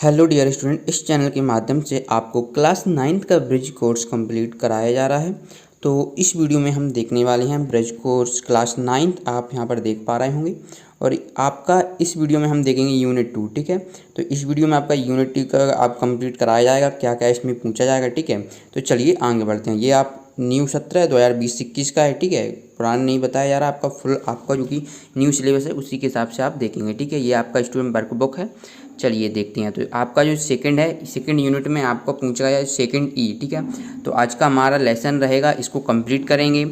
Hello dear student, इस channel के माध्यम से आपको क्लास 9th का ब्रिज कोर्स कंप्लीट कराया जा रहा है। तो इस वीडियो में हम देखने वाले हैं ब्रिज कोर्स क्लास 9th। आप यहां पर देख पा रहे होंगे और आपका इस वीडियो में हम देखेंगे यूनिट 2। ठीक है, तो इस वीडियो में आपका यूनिट 2 का आप कंप्लीट कराया जाएगा, क्या क्या इसमें पूछा जाएगा। ठीक है, तो चलिए आगे बढ़ते हैं। ये आप न्यू 17 2020-21 का है। ठीक है, पुराना नहीं बताया जा रहा, आपका फुल आपका जो कि न्यू सिलेबस है उसी के हिसाब से आप देखेंगे। ठीक है, ये आपका स्टूडेंट वर्कबुक है। चलिए देखते हैं। तो आपका जो सेकंड है, सेकंड यूनिट में आपको पूछा गया सेकंड ई। ठीक है, तो आज का हमारा लेसन रहेगा, इसको कंप्लीट करेंगे।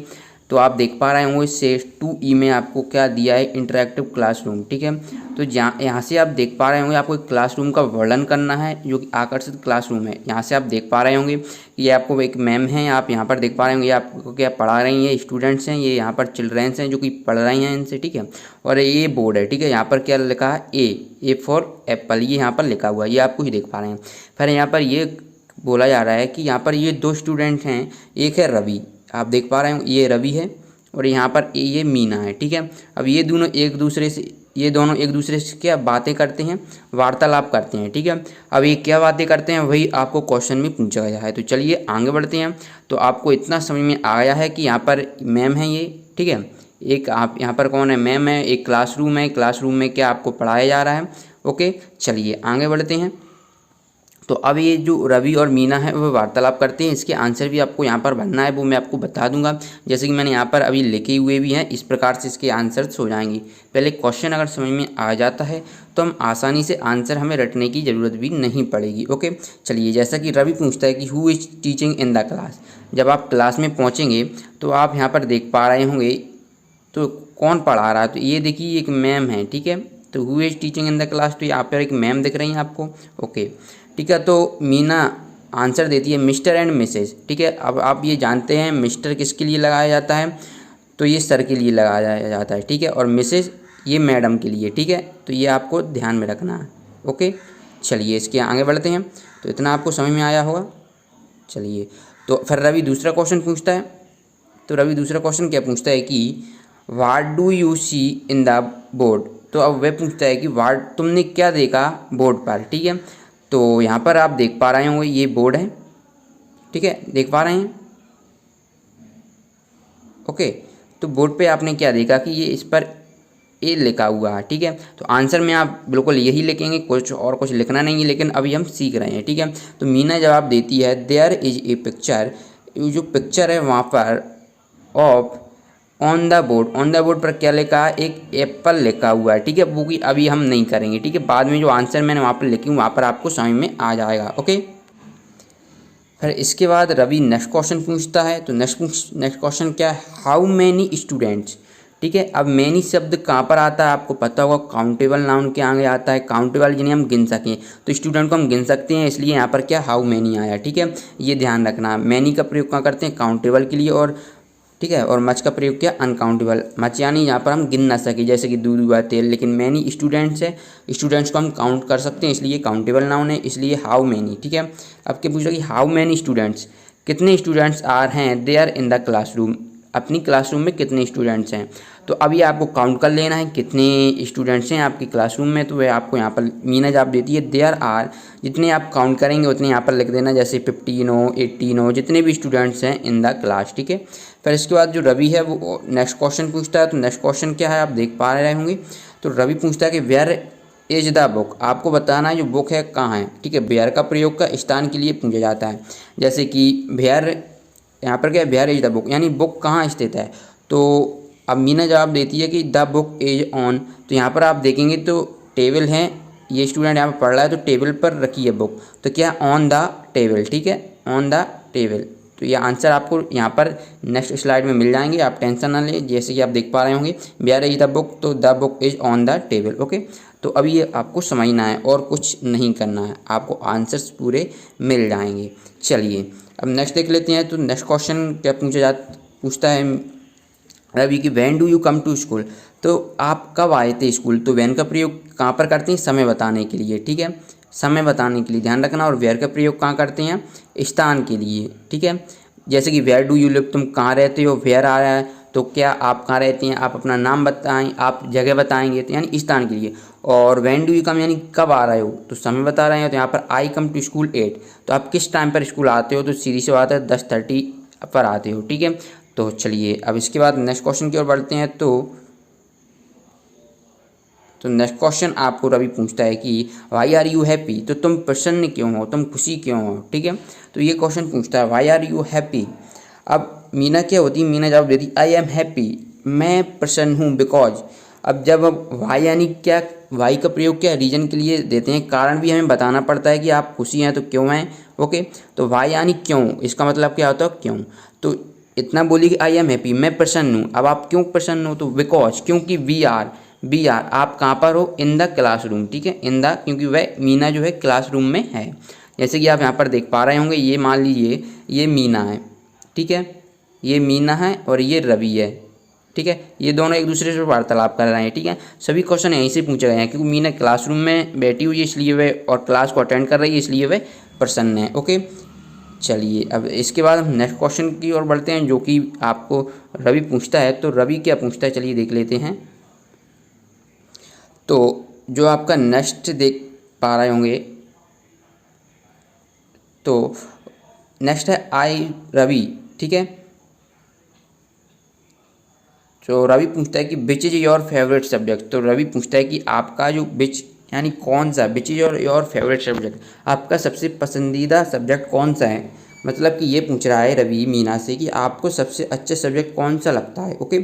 तो आप देख पा रहे होंगे से 2E में आपको क्या दिया है, इंटरैक्टिव क्लासरूम। ठीक है, तो यहाँ से आप देख पा रहे होंगे आपको एक क्लासरूम का वर्णन करना है जो कि आकर्षित क्लासरूम है। यहाँ से आप देख पा रहे होंगे ये आपको एक मैम है, आप यहाँ पर देख पा रहे होंगे ये आपको क्या पढ़ा रही हैं, स्टूडेंट्स हैं, ये यहाँ पर चिल्ड्रेंस हैं जो कि पढ़ रही हैं इनसे। ठीक है, और ये बोर्ड है। ठीक है, यहाँ पर क्या लिखा है, ए फॉर एप्पल, ये यहाँ पर लिखा हुआ है, ये आपको ही देख पा रहे हैं। फिर यहाँ पर ये बोला जा रहा है कि यहाँ पर ये दो स्टूडेंट हैं, एक है रवि, आप देख पा रहे हो ये रवि है, और यहाँ पर ये मीना है। ठीक है, अब ये दोनों एक दूसरे से क्या बातें करते हैं, वार्तालाप करते हैं। ठीक है, अब ये क्या बातें करते हैं वही आपको क्वेश्चन में पूछा गया है। तो चलिए आगे बढ़ते हैं। तो आपको इतना समझ में आया है कि यहाँ पर मैम है ये। ठीक है, एक आप यहाँ पर कौन है, मैम है, एक क्लासरूम है, क्लासरूम में क्या आपको पढ़ाया जा रहा है। ओके, चलिए आगे बढ़ते हैं। तो अब ये जो रवि और मीना है वो वार्तालाप करते हैं, इसके आंसर भी आपको यहाँ पर भरना है, वो मैं आपको बता दूंगा। जैसे कि मैंने यहाँ पर अभी लिखे हुए भी हैं, इस प्रकार से इसके आंसर्स हो जाएंगे। पहले क्वेश्चन अगर समझ में आ जाता है तो हम आसानी से आंसर हमें रटने की ज़रूरत भी नहीं पड़ेगी। ओके, चलिए जैसा कि रवि पूछता है कि who is teaching in the class. जब आप क्लास में पहुँचेंगे तो आप यहाँ पर देख पा रहे होंगे तो कौन पढ़ा रहा है, तो ये देखिए एक मैम है। ठीक है, तो who is teaching in the class, तो यहाँ पर एक मैम दिख रही हैं आपको। ओके, ठीक है, तो मीना आंसर देती है मिस्टर एंड मिसेज। ठीक है, अब आप ये जानते हैं मिस्टर किसके लिए लगाया जाता है, तो ये सर के लिए लगाया जाता है। ठीक है, और मिसेज ये मैडम के लिए। ठीक है, तो ये आपको ध्यान में रखना है। ओके, चलिए इसके आगे बढ़ते हैं। तो इतना आपको समझ में आया होगा। चलिए, तो फिर रवि दूसरा क्वेश्चन पूछता है। तो रवि दूसरा क्वेश्चन क्या पूछता है कि what do you see in the board. तो अब वह पूछता है कि व्हाट तुमने क्या देखा बोर्ड पर। ठीक है, तो यहाँ पर आप देख पा रहे होंगे ये बोर्ड है। ठीक है, देख पा रहे हैं। ओके, तो बोर्ड पे आपने क्या देखा कि ये इस पर ए लिखा हुआ है। ठीक है, तो आंसर में आप बिल्कुल यही लिखेंगे, कुछ और कुछ लिखना नहीं है, लेकिन अभी हम सीख रहे हैं। ठीक है, तो मीना जवाब देती है देयर इज ए पिक्चर, जो पिक्चर है वहाँ पर of on the board. On the board पर क्या लिखा है, एक एप्पल लिखा हुआ है। ठीक है, वो की अभी हम नहीं करेंगे। ठीक है, बाद में जो आंसर मैंने वहाँ पर लिखी हूँ वहाँ पर आपको समझ में आ जाएगा। ओके, फिर इसके बाद रवि नेक्स्ट क्वेश्चन पूछता है। तो नेक्स्ट क्वेश्चन क्या है, हाउ मैनी स्टूडेंट्स। ठीक है, अब मैनी शब्द कहाँ पर आता है आपको पता होगा, काउंटेबल नाउन के आगे आता है। काउंटेबल जिन्हें हम गिन सकें, तो स्टूडेंट को हम गिन सकते हैं, इसलिए यहाँ पर क्या हाउ मैनी आया। ठीक है, ये ध्यान रखना। मैनी का प्रयोग कहाँ करते हैं, काउंटेबल के लिए, और ठीक है, और मच का प्रयोग किया अनकाउंटेबल। मच यानी यहाँ पर हम गिन ना सके, जैसे कि दूध हुआ, तेल, लेकिन मैनी स्टूडेंट्स है, स्टूडेंट्स को हम काउंट कर सकते हैं, इसलिए काउंटेबल नाउन है, इसलिए हाउ मैनी। ठीक है, अब क्या पूछ रहा कि हाउ मैनी स्टूडेंट्स, कितने स्टूडेंट्स आर हैं देयर इन द क्लासरूम, अपनी क्लासरूम में कितने स्टूडेंट्स हैं। तो अभी आपको काउंट कर लेना है कितने स्टूडेंट्स हैं आपकी क्लासरूम में। तो वह आपको यहाँ पर मीना जवाब देती है देयर आर, जितने आप काउंट करेंगे उतने यहाँ पर लिख देना, जैसे 15 हो, 18 हो, जितने भी स्टूडेंट्स हैं इन द क्लास। ठीक है, फिर इसके बाद जो रवि है वो नेक्स्ट क्वेश्चन पूछता है। तो नेक्स्ट क्वेश्चन क्या है आप देख पा रहे होंगे। तो रवि पूछता है कि वेयर इज द बुक, आपको बताना है जो बुक है कहाँ है। ठीक है, वेयर का प्रयोग का स्थान के लिए पूछा जाता है, जैसे कि वेयर, यहाँ पर क्या है, वेयर इज द बुक यानी बुक कहाँ स्थित है। तो अब मीना जवाब देती है कि द बुक इज ऑन। तो यहाँ पर आप देखेंगे तो टेबल है, ये स्टूडेंट यहाँ पर पढ़ रहा है, तो टेबल पर रखी है बुक, तो क्या ऑन द टेबल। ठीक है, ऑन द टेबल। तो ये आंसर आपको यहाँ पर नेक्स्ट स्लाइड में मिल जाएंगे, आप टेंशन ना लें। जैसे कि आप देख पा रहे होंगे वेयर इज द बुक, तो the book is on the table. Okay, तो अभी ये आपको समझना है और कुछ नहीं करना है, आपको आंसर्स पूरे मिल जाएंगे। चलिए अब नेक्स्ट देख लेते हैं। तो नेक्स्ट क्वेश्चन क्या पूछता है रवि कि when do you come to school, तो आप कब आए थे स्कूल। तो वैन का प्रयोग कहाँ पर करते हैं, समय बताने के लिए। ठीक है, समय बताने के लिए ध्यान रखना। और वेयर का प्रयोग कहाँ करते हैं, स्थान के लिए। ठीक है, जैसे कि वेयर डू यू लिव, तुम कहाँ रहते हो, वेयर आ रहा है, तो क्या आप कहाँ रहते हैं, आप अपना नाम बताएं, आप जगह बताएंगे, तो यानी स्थान के लिए। और व्हेन डू यू कम यानी कब आ रहे हो, तो समय बता रहे हैं। तो यहाँ पर आई कम टू स्कूल 8, तो आप किस टाइम पर स्कूल आते हो, तो सीधी सी बात है 10:30 पर आते हो, ठीक है। तो चलिए अब इसके बाद नेक्स्ट क्वेश्चन की ओर बढ़ते हैं। तो नेक्स्ट क्वेश्चन आपको रवि पूछता है कि वाई आर यू हैप्पी, तो तुम प्रसन्न क्यों हो, तुम खुशी क्यों हो, ठीक है। तो ये क्वेश्चन पूछता है वाई आर यू हैप्पी। अब मीना क्या होती है, मीना जवाब देती आई एम हैप्पी, मैं प्रसन्न हूँ, बिकॉज। अब जब वाई यानी क्या, वाई का प्रयोग क्या रीजन के लिए देते हैं, कारण भी हमें बताना पड़ता है कि आप खुशी हैं तो क्यों हैं, ओके। तो वाई यानी क्यों, इसका मतलब क्या होता है क्यों। तो इतना बोलिए कि आई एम हैप्पी, मैं प्रसन्न हूँ। अब आप क्यों प्रसन्न हो, तो बिकॉज, क्योंकि वी आर आप कहाँ पर हो, इन द क्लासरूम, ठीक है। इन द, क्योंकि वह मीना जो है क्लासरूम में है। जैसे कि आप यहाँ पर देख पा रहे होंगे, ये मान लीजिए ये मीना है, ठीक है, ये मीना है और ये रवि है, ठीक है। ये दोनों एक दूसरे से वार्तालाप कर रहे हैं, ठीक है। सभी क्वेश्चन यहीं से पूछे गए हैं, क्योंकि मीना क्लासरूम में बैठी हुई है इसलिए वह, और क्लास को अटेंड कर रही है इसलिए वह प्रसन्न है, ओके। चलिए अब इसके बाद हम नेक्स्ट क्वेश्चन की ओर बढ़ते हैं, जो कि आपको रवि पूछता है। तो रवि क्या पूछता है, चलिए देख लेते हैं। तो जो आपका नेक्स्ट देख पा रहे होंगे, तो नेक्स्ट है आई रवि, ठीक है। तो रवि पूछता है कि which is your favourite subject. तो रवि पूछता है कि आपका जो विच यानी कौन सा, which is your favourite subject, आपका सबसे पसंदीदा सब्जेक्ट कौन सा है। मतलब कि ये पूछ रहा है रवि मीना से कि आपको सबसे अच्छा सब्जेक्ट कौन सा लगता है, ओके।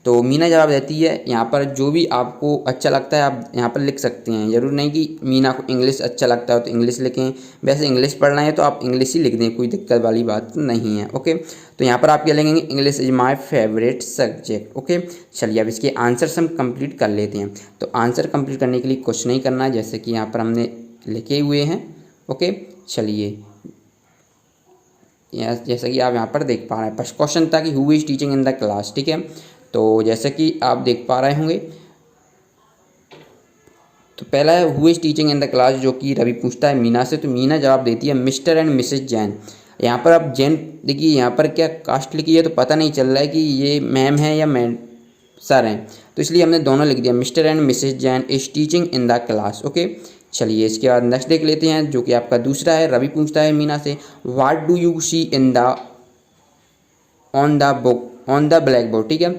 तो मीना जवाब देती है, यहाँ पर जो भी आपको अच्छा लगता है आप यहाँ पर लिख सकते हैं। ज़रूर नहीं कि मीना को इंग्लिश अच्छा लगता है तो इंग्लिश लिखें, वैसे इंग्लिश पढ़ना है तो आप इंग्लिश ही लिख दें, कोई दिक्कत वाली बात नहीं है, ओके। तो यहाँ पर आप क्या लिखेंगे, English is my favourite subject, okay. चलिए अब इसके आंसर्स हम कंप्लीट कर लेते हैं। तो आंसर कंप्लीट करने के लिए कुछ नहीं करना है, जैसे कि यहाँ पर हमने लिखे हुए हैं, ओके। चलिए जैसा कि आप यहाँ पर देख पा रहे हैं, फर्स्ट क्वेश्चन था कि who is teaching in the class, ठीक है। तो जैसे कि आप देख पा रहे होंगे, तो पहला है who is teaching in the class, जो कि रवि पूछता है मीना से। तो मीना जवाब देती है मिस्टर एंड मिसेज जैन। यहाँ पर आप जैन देखिए, यहाँ पर क्या कास्ट लिखी है तो पता नहीं चल रहा है कि ये मैम है या मैम सर हैं, तो इसलिए हमने दोनों लिख दिया, Mr and Mrs Jain is teaching in the class, okay. चलिए इसके बाद नेक्स्ट देख लेते हैं, जो कि आपका दूसरा है। रवि पूछता है मीना से what do you see in the on the book on the black board, ठीक है।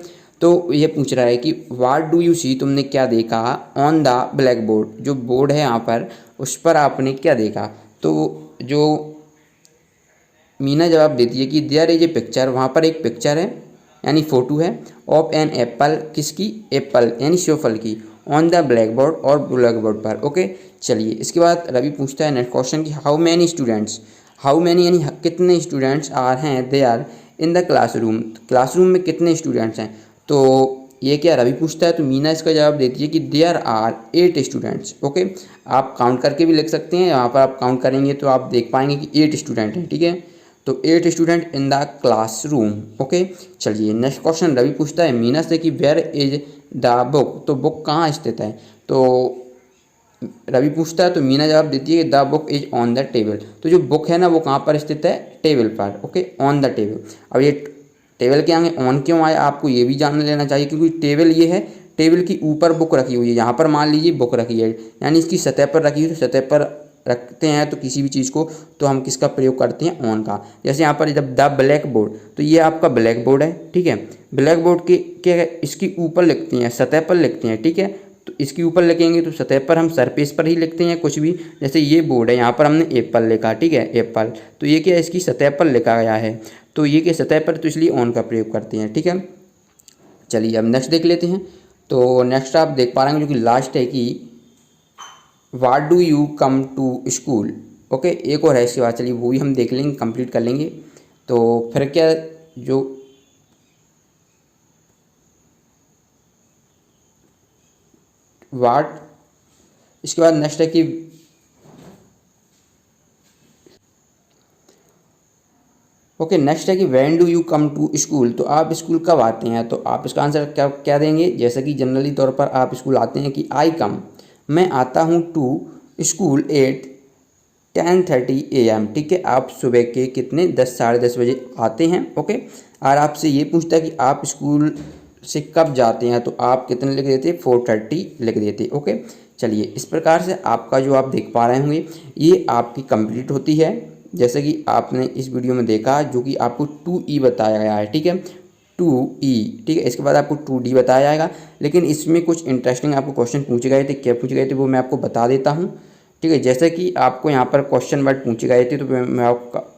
तो ये पूछ रहा है कि व्हाट डू यू सी, तुमने क्या देखा, ऑन द ब्लैक बोर्ड, जो बोर्ड है यहाँ पर उस पर आपने क्या देखा। तो जो मीना जवाब देती है कि देयर इज ए पिक्चर, वहाँ पर एक पिक्चर है यानी फ़ोटो है, ऑफ एन एप्पल, किसकी, एप्पल यानी सेवफल की, ऑन द ब्लैक बोर्ड और ब्लैक बोर्ड पर, ओके। चलिए इसके बाद रवि पूछता है नेक्स्ट क्वेश्चन कि how many students, how many यानी कितने स्टूडेंट्स आर हैं, they are in the classroom, classroom में कितने स्टूडेंट्स हैं। तो ये क्या रवि पूछता है, तो मीना इसका जवाब देती है कि देयर आर 8 स्टूडेंट्स, ओके। आप काउंट करके भी लिख सकते हैं, यहाँ पर आप काउंट करेंगे तो आप देख पाएंगे कि 8 स्टूडेंट हैं, ठीक है। तो 8 student in the classroom, okay. चलिए नेक्स्ट क्वेश्चन रवि पूछता है मीना से कि वेयर इज द बुक, तो बुक कहाँ स्थित है। तो रवि पूछता है, तो मीना जवाब देती है the book is on the table. तो जो बुक है ना वो कहाँ पर स्थित है, टेबल पर, ओके, ऑन द टेबल। अब ये टेबल के आगे ऑन क्यों आया, आपको ये भी जान लेना चाहिए, क्योंकि टेबल ये है, टेबल की ऊपर बुक रखी हुई है। यहाँ पर मान लीजिए बुक रखी है, यानी इसकी सतह पर रखी हुई, तो सतह पर रखते हैं तो किसी भी चीज़ को, तो हम किसका प्रयोग करते हैं, ऑन का। जैसे यहाँ पर जब द ब्लैक बोर्ड, तो ये आपका ब्लैक बोर्ड है, ठीक है। ब्लैक बोर्ड के क्या इसकी ऊपर लिखते हैं, सतह पर लिखते हैं, ठीक है। तो इसके ऊपर लिखेंगे तो सतह पर हम सरफेस पर ही लिखते हैं कुछ भी। जैसे ये बोर्ड है, यहाँ पर हमने एप्पल लिखा, ठीक है, एप्पल, तो ये क्या इसकी सतह पर लिखा गया है, तो ये क्या सतह पर, तो इसलिए ऑन का प्रयोग करते हैं, ठीक है। चलिए अब नेक्स्ट देख लेते हैं। तो नेक्स्ट आप देख पा रहे हैं जो कि लास्ट है कि what do you come to school, okay. एक और है इसके बाद, चलिए वो भी हम देख लेंगे, कंप्लीट कर लेंगे। तो फिर क्या जो वाट, इसके बाद नेक्स्ट है कि ओके, नेक्स्ट है कि when do you come to school, तो आप स्कूल कब आते हैं। तो आप इसका आंसर क्या क्या देंगे, जैसे कि जनरली तौर पर आप स्कूल आते हैं कि आई कम, मैं आता हूँ, टू स्कूल एट 10:30 AM, ठीक है। आप सुबह के कितने 10 साढ़े 10 बजे आते हैं, ओके। और आपसे ये पूछता है कि आप स्कूल से कब जाते हैं, तो आप कितने लिख देते, 4:30 लिख देते, ओके। चलिए इस प्रकार से आपका जो आप देख पा रहे होंगे ये आपकी कंप्लीट होती है, जैसे कि आपने इस वीडियो में देखा जो कि आपको 2E बताया गया है, ठीक है 2E, ठीक है। इसके बाद आपको 2D बताया जाएगा, लेकिन इसमें कुछ इंटरेस्टिंग आपको क्वेश्चन पूछे गए थे। क्या पूछे गए थे वो मैं आपको बता देता हूँ, ठीक है। जैसे कि आपको यहाँ पर क्वेश्चन वर्ड पूछे गए थे तो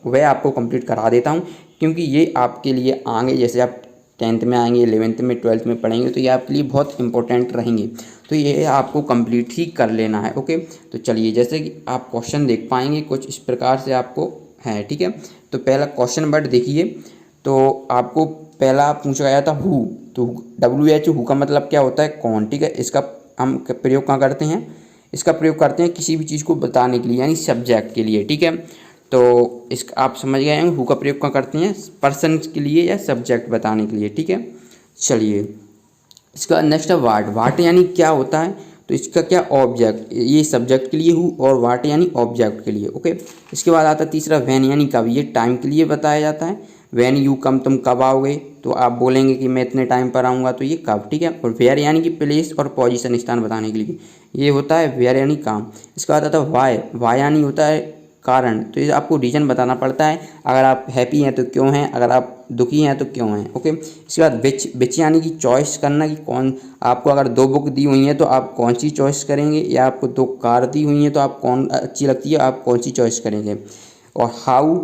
वह आपको कंप्लीट करा देता हूँ, क्योंकि ये आपके लिए आगे जैसे आप 10th में आएंगे, 11th में, 12th में पढ़ेंगे तो ये आपके लिए बहुत इंपॉर्टेंट रहेंगे, तो ये आपको कंप्लीट ही कर लेना है, ओके। तो चलिए जैसे कि आप क्वेश्चन देख पाएंगे कुछ इस प्रकार से आपको है, ठीक है। तो पहला क्वेश्चन वर्ड देखिए, तो आपको पहला पूछा गया था हु, तो WHO हु का मतलब क्या होता है कौन, ठीक है। इसका हम प्रयोग कहाँ करते हैं, इसका प्रयोग करते हैं किसी भी चीज़ को बताने के लिए, यानी सब्जेक्ट के लिए, ठीक है। तो इसका आप समझ गए हैं हु का प्रयोग कहाँ करते हैं, पर्सन के लिए या सब्जेक्ट बताने के लिए, ठीक है। चलिए इसका नेक्स्ट है वाट, वाट यानी क्या होता है, तो इसका क्या ऑब्जेक्ट, ये सब्जेक्ट के लिए हु और वाट यानी ऑब्जेक्ट के लिए, ओके। इसके बाद आता है तीसरा वैन यानी कब, ये टाइम के लिए बताया जाता है। वैन यू कम, तुम कब आओगे, तो आप बोलेंगे कि मैं इतने टाइम पर आऊँगा, तो ये कब, ठीक है। और वेयर यानी कि प्लेस और पोजीशन स्थान बताने के लिए, ये होता है वेयर यानी काम। इसके बाद आता है वाई, वाई यानी होता है कारण, तो ये आपको रीज़न बताना पड़ता है, अगर आप हैप्पी हैं तो क्यों हैं, अगर आप दुखी हैं तो क्यों हैं, ओके। इसके बाद विच यानी कि चॉइस करना, कि कौन, आपको अगर 2 बुक दी हुई हैं तो आप कौन सी चॉइस करेंगे, या आपको 2 कार दी हुई हैं तो आप कौन अच्छी लगती है आप कौन सी चॉइस करेंगे। और हाउ,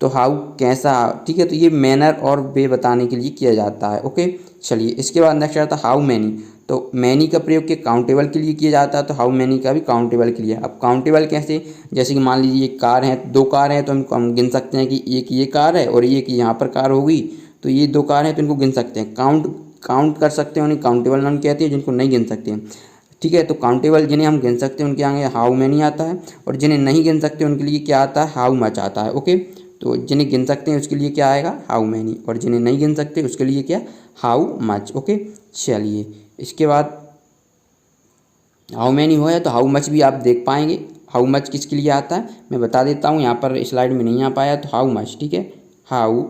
तो हाउ कैसा, ठीक है, तो ये मैनर और वे बताने के लिए किया जाता है, ओके। चलिए इसके बाद नेक्स्ट आता है हाउ मैनी, तो मैनी का प्रयोग के काउंटेबल के लिए किया जाता है, तो हाउ मैनी का भी काउंटेबल के लिए। अब काउंटेबल कैसे, जैसे कि मान लीजिए कार है, 2 कार हैं तो हम गिन सकते हैं कि एक ये कार है और एक यहाँ पर कार होगी, तो ये 2 कार हैं तो इनको गिन सकते हैं, काउंट कर सकते हैं, उन्हें काउंटेबल नाम कहते हैं, जिनको नहीं गिन सकते हैं, ठीक है। तो काउंटेबल जिन्हें हम गिन सकते हैं उनके आगे हाउ मैनी आता है, और जिन्हें नहीं गिन सकते उनके लिए क्या आता है, हाउ मच आता है, ओके। तो जिन्हें गिन सकते हैं उसके लिए क्या आएगा, हाउ मैनी, और जिन्हें नहीं गिन सकते उसके लिए क्या, हाउ मच, ओके। चलिए इसके बाद हाउ मैनी हो है तो हाउ मच भी आप देख पाएंगे। हाउ मच किसके लिए आता है मैं बता देता हूँ, यहाँ पर स्लाइड में नहीं आ पाया, तो हाउ मच, ठीक है, हाउ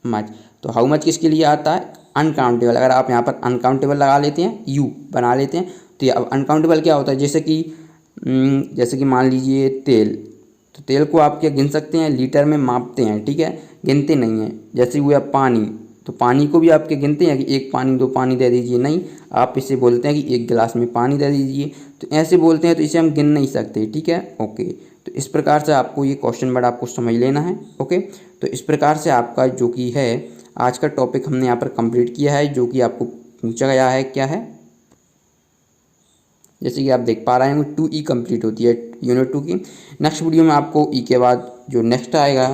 मच। तो हाउ मच किसके लिए आता है, अनकाउंटेबल, अगर आप यहाँ पर अनकाउंटेबल लगा लेते हैं, यू बना लेते हैं, तो ये अब अनकाउंटेबल क्या होता है, जैसे कि मान लीजिए तेल, तो तेल को आप क्या गिन सकते हैं, लीटर में मापते हैं, ठीक है, गिनते नहीं हैं। जैसे हुआ पानी, तो पानी को भी आप क्या गिनते हैं कि 1 पानी 2 पानी दे दीजिए, नहीं, आप इसे बोलते हैं कि 1 गिलास में पानी दे दीजिए, तो ऐसे बोलते हैं, तो इसे हम गिन नहीं सकते, ठीक है, ओके। तो इस प्रकार से आपको ये क्वेश्चन वर्ड आपको समझ लेना है, ओके। तो इस प्रकार से आपका जो कि है आज का टॉपिक हमने यहाँ पर कंप्लीट किया है, जो कि आपको पूछा गया है क्या है, जैसे कि आप देख पा रहे हैं 2E कंप्लीट होती है यूनिट 2 की। नेक्स्ट वीडियो में आपको E के बाद जो नेक्स्ट आएगा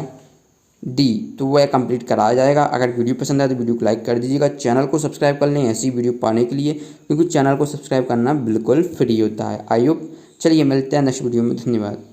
D, तो वह कंप्लीट कराया जाएगा। अगर वीडियो पसंद आए तो वीडियो को लाइक कर दीजिएगा, चैनल को सब्सक्राइब कर लें ऐसी वीडियो पाने के लिए, क्योंकि चैनल को सब्सक्राइब करना बिल्कुल फ्री होता है। आई होप, चलिए मिलते हैं नेक्स्ट वीडियो में, धन्यवाद।